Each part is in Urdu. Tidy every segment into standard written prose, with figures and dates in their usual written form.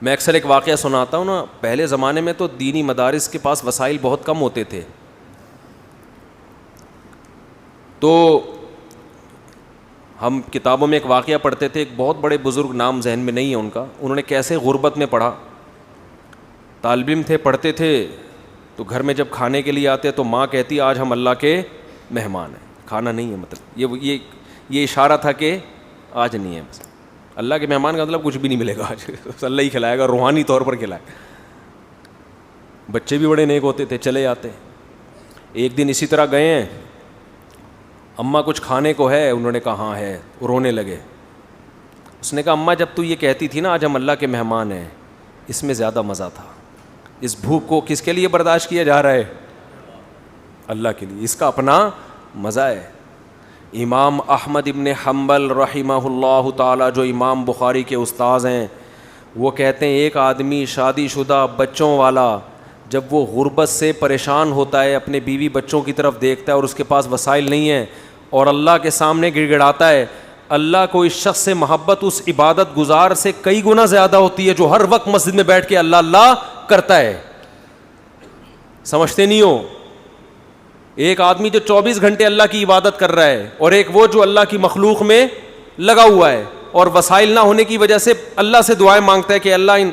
میں اکثر ایک واقعہ سناتا ہوں نا، پہلے زمانے میں تو دینی مدارس کے پاس وسائل بہت کم ہوتے تھے، تو ہم کتابوں میں ایک واقعہ پڑھتے تھے، ایک بہت بڑے بزرگ، نام ذہن میں نہیں ہے ان کا، انہوں نے کیسے غربت میں پڑھا، طالب علم تھے، پڑھتے تھے، تو گھر میں جب کھانے کے لیے آتے تو ماں کہتی آج ہم اللہ کے مہمان ہیں، کھانا نہیں ہے، مطلب یہ اشارہ تھا کہ آج نہیں ہے، بس اللہ کے مہمان کا مطلب کچھ بھی نہیں ملے گا آج، اللہ ہی کھلائے گا، روحانی طور پر کھلائے گا۔ بچے بھی بڑے نیک ہوتے تھے، چلے آتے۔ ایک دن اسی طرح گئے ہیں، اماں کچھ کھانے کو ہے؟ انہوں نے کہا ہاں ہے، رونے لگے۔ اس نے کہا اماں جب تو یہ کہتی تھی نا آج ہم اللہ کے مہمان ہیں، اس میں زیادہ مزہ تھا، اس بھوک کو کس کے لیے برداشت کیا جا رہا ہے؟ اللہ کے لیے، اس کا اپنا مزہ ہے۔ امام احمد ابن حنبل رحمہ اللہ تعالی، جو امام بخاری کے استاذ ہیں، وہ کہتے ہیں ایک آدمی شادی شدہ بچوں والا جب وہ غربت سے پریشان ہوتا ہے، اپنے بیوی بچوں کی طرف دیکھتا ہے اور اس کے پاس وسائل نہیں ہیں، اور اللہ کے سامنے گڑ گڑاتا ہے، اللہ کو اس شخص سے محبت اس عبادت گزار سے کئی گنا زیادہ ہوتی ہے جو ہر وقت مسجد میں بیٹھ کے اللہ اللہ کرتا ہے۔ سمجھتے نہیں ہو؟ ایک آدمی جو 24 گھنٹے اللہ کی عبادت کر رہا ہے، اور ایک وہ جو اللہ کی مخلوق میں لگا ہوا ہے، اور وسائل نہ ہونے کی وجہ سے اللہ سے دعائیں مانگتا ہے کہ اللہ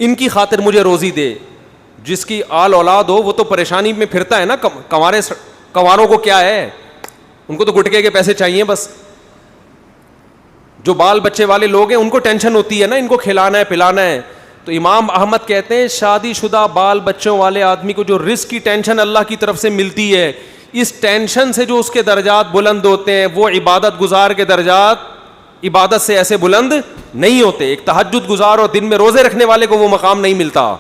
ان کی خاطر مجھے روزی دے۔ جس کی آل اولاد ہو وہ تو پریشانی میں پھرتا ہے نا، کنواروں کو کیا ہے، ان کو تو گٹکے کے پیسے چاہیے بس۔ جو بال بچے والے لوگ ہیں ان کو ٹینشن ہوتی ہے نا، ان کو کھلانا ہے پلانا ہے۔ تو امام احمد کہتے ہیں شادی شدہ بال بچوں والے آدمی کو جو رزق کی ٹینشن اللہ کی طرف سے ملتی ہے، اس ٹینشن سے جو اس کے درجات بلند ہوتے ہیں، وہ عبادت گزار کے درجات عبادت سے ایسے بلند نہیں ہوتے۔ ایک تہجد گزار اور دن میں روزے رکھنے والے کو وہ مقام نہیں ملتا۔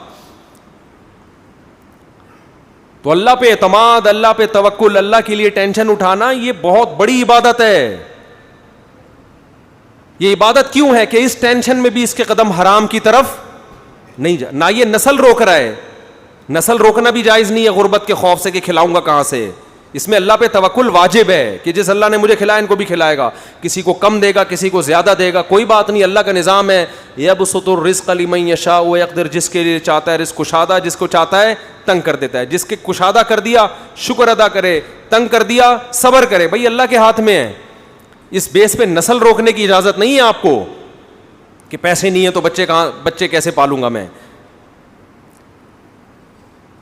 تو اللہ پہ اعتماد، اللہ پہ توکل، اللہ کے لیے ٹینشن اٹھانا، یہ بہت بڑی عبادت ہے۔ یہ عبادت کیوں ہے کہ اس ٹینشن میں بھی اس کے قدم حرام کی طرف نہیں نہ یہ نسل روک رہا ہے، نسل روکنا بھی جائز نہیں ہے غربت کے خوف سے کہ کھلاؤں گا کہاں سے۔ اس میں اللہ پہ توکل واجب ہے کہ جس اللہ نے مجھے کھلایا ان کو بھی کھلائے گا، کسی کو کم دے گا کسی کو زیادہ دے گا، کوئی بات نہیں، اللہ کا نظام ہے۔ یبسط الرزق لمن یشاء ویقدر، جس کے لیے چاہتا ہے رزق کشادہ، جس کو چاہتا ہے تنگ کر دیتا ہے۔ جس کے کشادہ کر دیا شکر ادا کرے، تنگ کر دیا صبر کرے، بھائی اللہ کے ہاتھ میں ہے۔ اس بیس پہ نسل روکنے کی اجازت نہیں ہے آپ کو کہ پیسے نہیں ہیں تو بچے کیسے پالوں گا میں۔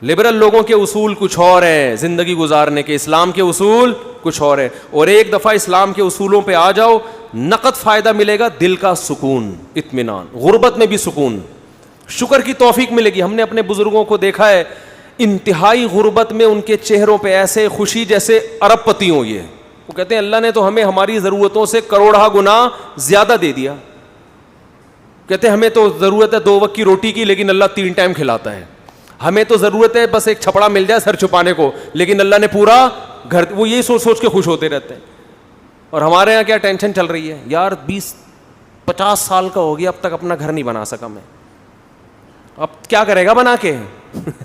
لبرل لوگوں کے اصول کچھ اور ہیں زندگی گزارنے کے، اسلام کے اصول کچھ اور ہیں، اور ایک دفعہ اسلام کے اصولوں پہ آ جاؤ، نقد فائدہ ملے گا، دل کا سکون، اطمینان، غربت میں بھی سکون، شکر کی توفیق ملے گی۔ ہم نے اپنے بزرگوں کو دیکھا ہے، انتہائی غربت میں ان کے چہروں پہ ایسے خوشی جیسے ارب پتی ہوں۔ یہ وہ کہتے ہیں اللہ نے تو ہمیں ہماری ضرورتوں سے کروڑہ گنا زیادہ دے دیا۔ کہتے ہیں ہمیں تو ضرورت ہے 2 وقت کی روٹی کی، لیکن اللہ 3 ٹائم کھلاتا ہے۔ ہمیں تو ضرورت ہے بس ایک چھپڑا مل جائے سر چھپانے کو، لیکن اللہ نے پورا گھر، وہ یہی سوچ سوچ کے خوش ہوتے رہتے ہیں۔ اور ہمارے یہاں کیا ٹینشن چل رہی ہے، یار 20-50 سال کا ہو گیا اب تک اپنا گھر نہیں بنا سکا میں، اب کیا کرے گا بنا کے؟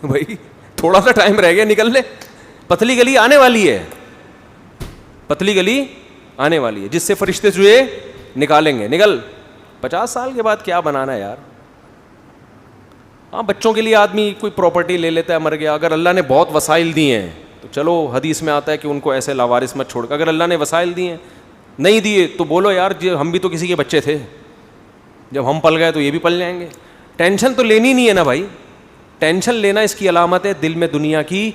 بھائی تھوڑا سا ٹائم رہ گیا، نکل لے، پتلی گلی آنے والی ہے، پتلی گلی آنے والی ہے جس سے فرشتے چوہے نکالیں گے، نکل۔ 50 سال کے بعد کیا بنانا ہے یار؟ ہاں بچوں کے لیے آدمی کوئی پراپرٹی لے لیتا ہے، مر گیا، اگر اللہ نے بہت وسائل دیے ہیں تو چلو حدیث میں آتا ہے کہ ان کو ایسے لاوارث مت چھوڑ کر، اگر اللہ نے وسائل دیے ہیں، نہیں دیے تو بولو یار ہم بھی تو کسی کے بچے تھے، جب ہم پل گئے تو یہ بھی پل جائیں گے۔ ٹینشن تو لینی نہیں ہے نا بھائی، ٹینشن لینا اس کی علامت ہے دل میں دنیا کی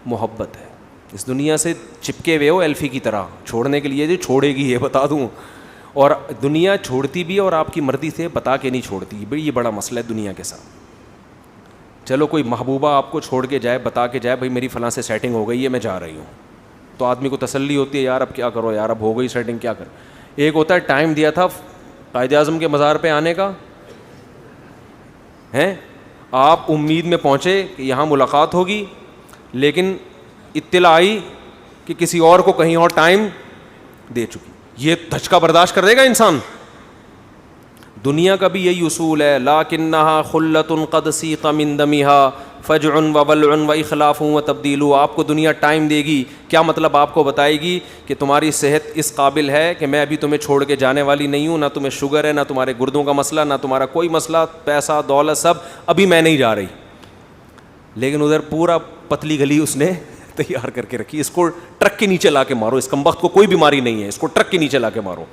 محبت ہے، اس دنیا سے چپکے ہوئے ہو ایلفی کی طرح، چھوڑنے کے لیے جو چھوڑے گی یہ بتا دوں، اور دنیا چھوڑتی بھی اور آپ کی مرضی سے بتا کے نہیں چھوڑتی، بھائی یہ بڑا مسئلہ ہے دنیا کے ساتھ۔ چلو کوئی محبوبہ آپ کو چھوڑ کے جائے، بتا کے جائے بھائی میری فلاں سے سیٹنگ ہو گئی ہے میں جا رہی ہوں، تو آدمی کو تسلی ہوتی ہے یار اب کیا کرو یار، اب ہو گئی سیٹنگ کیا کر۔ ایک ہوتا ہے ٹائم دیا تھا قائد اعظم کے مزار پہ آنے کا، ہیں آپ امید میں پہنچے کہ یہاں ملاقات ہوگی، لیکن اطلاع آئی کہ کسی اور کو کہیں اور ٹائم دے چکی، یہ دھچکا برداشت کر دے گا انسان؟ دنیا کا بھی یہی اصول ہے، لاکنھا خلۃ قد سیق من دمھا فجع وولع واخلاف وتبدیل، آپ کو دنیا ٹائم دے گی. کیا مطلب؟ آپ کو بتائے گی کہ تمہاری صحت اس قابل ہے کہ میں ابھی تمہیں چھوڑ کے جانے والی نہیں ہوں، نہ تمہیں شوگر ہے، نہ تمہارے گردوں کا مسئلہ، نہ تمہارا کوئی مسئلہ، پیسہ دولت سب، ابھی میں نہیں جا رہی. لیکن ادھر پورا پتلی گلی اس نے تیار کر کے رکھی، اس کو ٹرک کے نیچے لا کے مارو، اس کمبخت کو کوئی بیماری نہیں ہے، اس کو ٹرک کے نیچے لا کے مارو،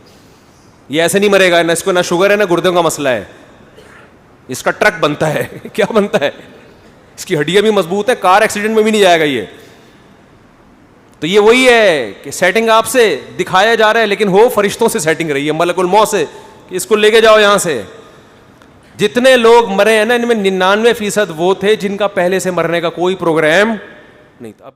یہ ایسے نہیں مرے گا، نہ اس کو نہ شوگر ہے نہ گردوں کا مسئلہ ہے، اس کا ٹرک بنتا ہے. کیا بنتا ہے؟ اس کی ہڈیاں بھی مضبوط ہے، کار ایکسیڈنٹ میں بھی نہیں جائے گا یہ. تو یہ وہی ہے کہ سیٹنگ آپ سے دکھایا جا رہا ہے لیکن ہو فرشتوں سے سیٹنگ رہی ہے، ملک الموت سے، کہ اس کو لے کے جاؤ یہاں سے. جتنے لوگ مرے ہیں نا ان میں 99% وہ تھے جن کا پہلے سے مرنے کا کوئی پروگرام نہیں تھا.